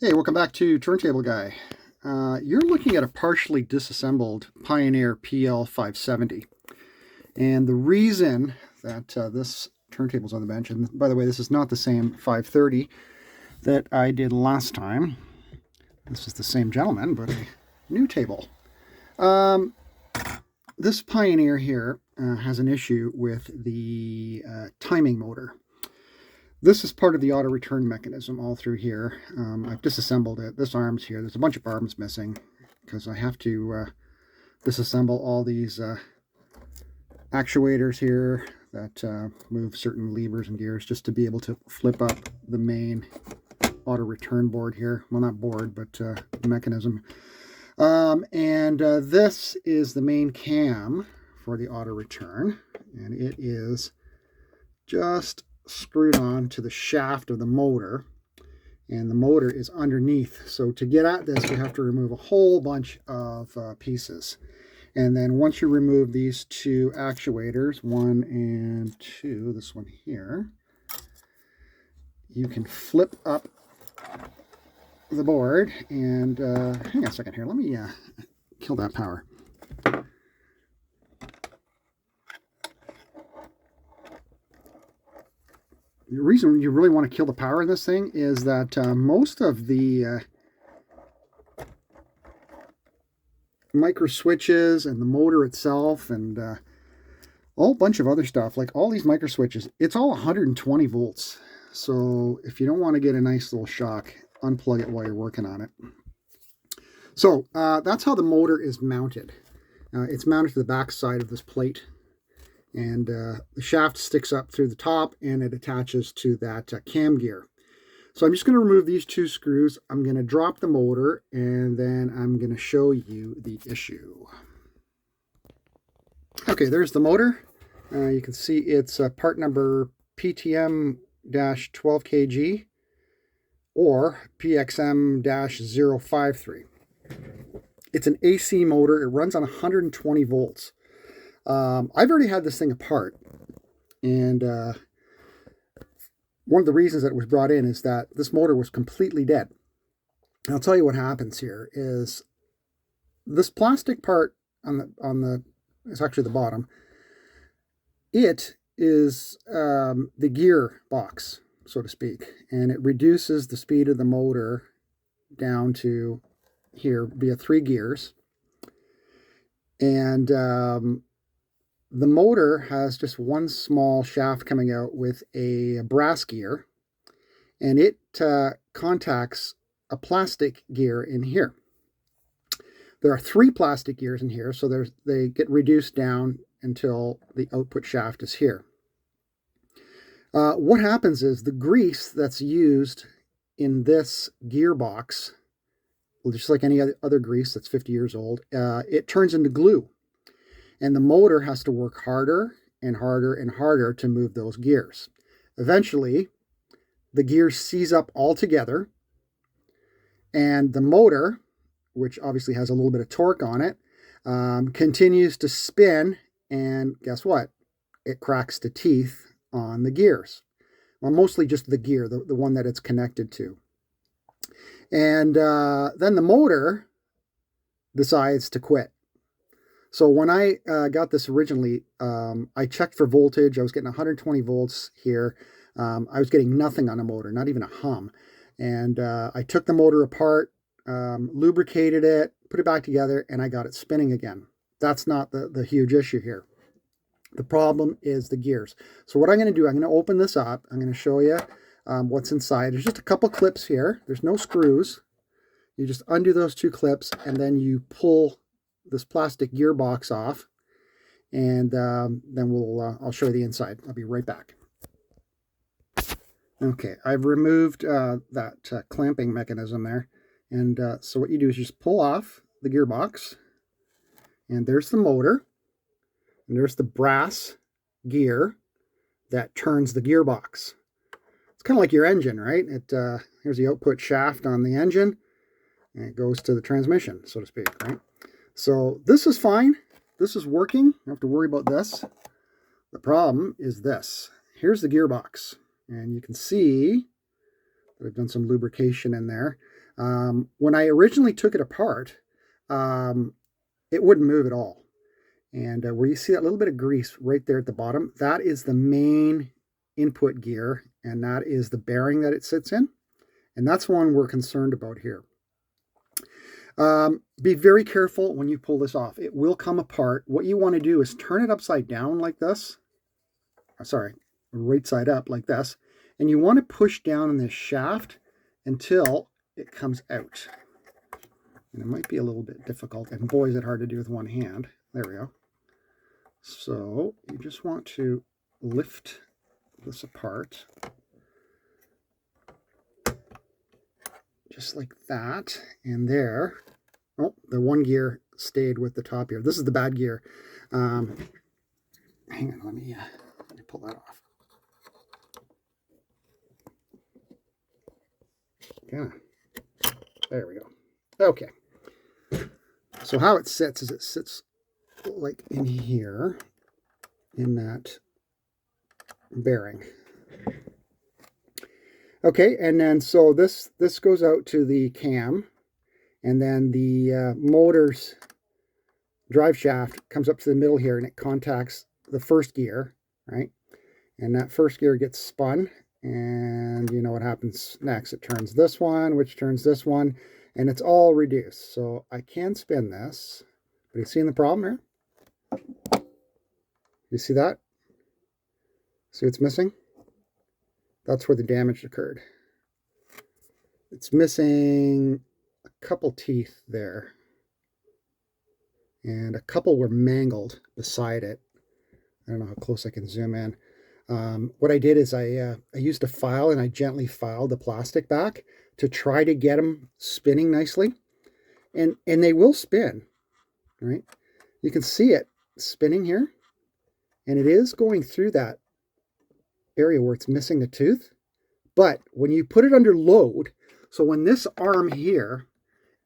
Hey, welcome back to Turntable Guy. You're looking at a partially disassembled Pioneer PL-570. And the reason that this turntable's on the bench, and by the way, this is not the same 530 that I did last time. This is the same gentleman, but a new table. This Pioneer here has an issue with the timing motor. This is part of the auto return mechanism all through here. I've disassembled it. This arm's here. There's a bunch of arms missing because I have to disassemble all these actuators here that move certain levers and gears just to be able to flip up the main auto return board here. Well, not board, but mechanism. This is the main cam for the auto return, and it is just screwed on to the shaft of the motor, and the motor is underneath. So to get at this, you have to remove a whole bunch of pieces. And then once you remove these two actuators, 1 and 2, this one here, you can flip up the board and hang on a second here. Let me kill that power. The reason you really want to kill the power in this thing is that most of the micro switches and the motor itself and a whole bunch of other stuff, like all these micro switches, it's all 120 volts. So if you don't want to get a nice little shock, unplug it while you're working on it. So that's how the motor is mounted. It's mounted to the back side of this plate. And the shaft sticks up through the top and it attaches to that cam gear. So I'm just going to remove these two screws. I'm going to drop the motor and then I'm going to show you the issue. Okay, there's the motor. You can see it's part number PTM-12KG or PXM-053. It's an AC motor. It runs on 120 volts. I've already had this thing apart, and one of the reasons that it was brought in is that this motor was completely dead. And I'll tell you what happens here is this plastic part on the it's actually the bottom. It is the gear box, so to speak, and it reduces the speed of the motor down to here via 3 gears, and the motor has just one small shaft coming out with a brass gear, and it contacts a plastic gear in here. There are 3 plastic gears in here, so they get reduced down until the output shaft is here. What happens is the grease that's used in this gearbox, just like any other grease that's 50 years old, it turns into glue. And the motor has to work harder and harder and harder to move those gears. Eventually, the gears seize up altogether, and the motor, which obviously has a little bit of torque on it, continues to spin, and guess what? It cracks the teeth on the gears. Well, mostly just the gear, the one that it's connected to. And then the motor decides to quit. So when I got this originally, I checked for voltage. I was getting 120 volts here. I was getting nothing on the motor, not even a hum. And I took the motor apart, lubricated it, put it back together, and I got it spinning again. That's not the huge issue here. The problem is the gears. So what I'm going to do, I'm going to open this up. I'm going to show you what's inside. There's just a couple clips here. There's no screws. You just undo those 2 clips, and then you pull this plastic gearbox off, and then I'll show you the inside. I'll be right back. Okay, I've removed that clamping mechanism there, and so what you do is just pull off the gearbox, and there's the motor, and there's the brass gear that turns the gearbox. It's kind of like your engine, right? Here's the output shaft on the engine, and it goes to the transmission, so to speak, right? So this is fine. This is working. You don't have to worry about this. The problem is this. Here's the gearbox. And you can see that I've done some lubrication in there. When I originally took it apart, it wouldn't move at all. And where you see that little bit of grease right there at the bottom, that is the main input gear, and that is the bearing that it sits in. And that's one we're concerned about here. Be very careful when you pull this off. It will come apart. What you want to do is turn it upside down like this. Sorry, right side up like this. And you want to push down on this shaft until it comes out. And it might be a little bit difficult, and boy, is it hard to do with one hand. There we go. So you just want to lift this apart. Just like that. And there. Oh, the one gear stayed with the top here. This is the bad gear. Hang on, let me pull that off. Yeah. There we go. Okay. So how it sits is it sits like in here, in that bearing. Okay, and then so this goes out to the cam, and then the motor's drive shaft comes up to the middle here, and it contacts the first gear, right? And that first gear gets spun, and you know what happens next. It turns this one, which turns this one, and it's all reduced. So I can spin this, but you seeing the problem here? You see that? See what's missing? That's where the damage occurred. It's missing a couple teeth there. And a couple were mangled beside it. I don't know how close I can zoom in. What I did is I used a file, and I gently filed the plastic back to try to get them spinning nicely. And they will spin, right? You can see it spinning here. And it is going through that area where it's missing the tooth. But when you put it under load, so when this arm here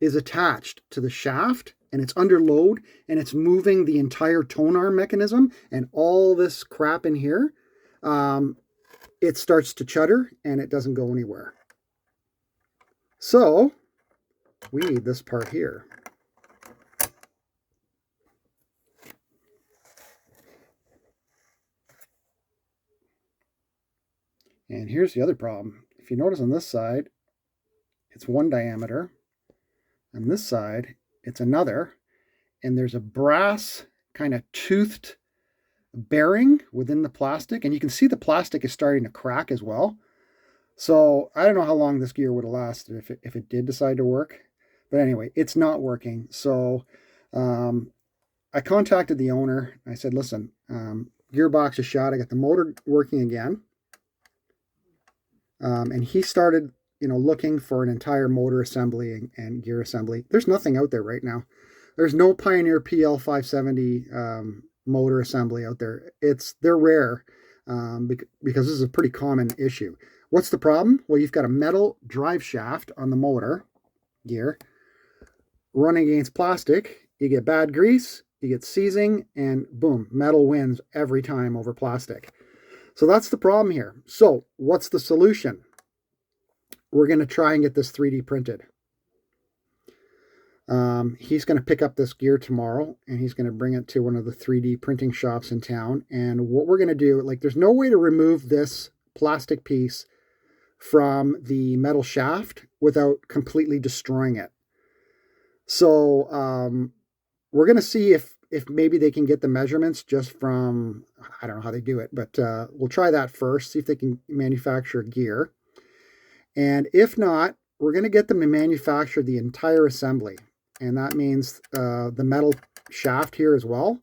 is attached to the shaft and it's under load and it's moving the entire tonearm mechanism and all this crap in here, it starts to chutter and it doesn't go anywhere. So we need this part here. And here's the other problem. If you notice on this side, it's one diameter. On this side, it's another. And there's a brass kind of toothed bearing within the plastic. And you can see the plastic is starting to crack as well. So I don't know how long this gear would have lasted if it did decide to work. But anyway, it's not working. So I contacted the owner. I said, listen, gearbox is shot. I got the motor working again. And he started, looking for an entire motor assembly and gear assembly. There's nothing out there right now. There's no Pioneer PL-570 motor assembly out there. They're rare because this is a pretty common issue. What's the problem? Well, you've got a metal drive shaft on the motor gear running against plastic. You get bad grease, you get seizing, and boom, metal wins every time over plastic. So that's the problem here. So what's the solution? We're going to try and get this 3D printed. He's going to pick up this gear tomorrow, and he's going to bring it to one of the 3D printing shops in town. And what we're going to do, there's no way to remove this plastic piece from the metal shaft without completely destroying it. So we're going to see if maybe they can get the measurements just from, I don't know how they do it, but we'll try that first, see if they can manufacture gear. And if not, we're going to get them to manufacture the entire assembly. And that means the metal shaft here as well.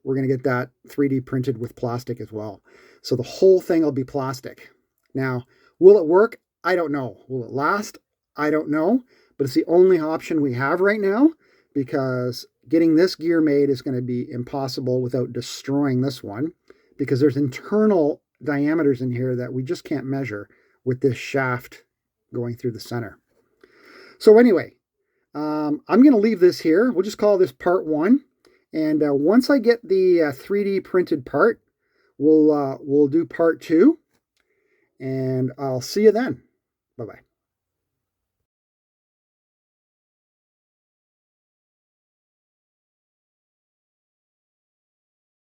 We're going to get that 3D printed with plastic as well. So the whole thing will be plastic. Now, will it work? I don't know. Will it last? I don't know. But it's the only option we have right now, because getting this gear made is going to be impossible without destroying this one, because there's internal diameters in here that we just can't measure with this shaft going through the center. So anyway, I'm going to leave this here. We'll just call this part 1. And once I get the 3D printed part, we'll do part 2. And I'll see you then. Bye-bye.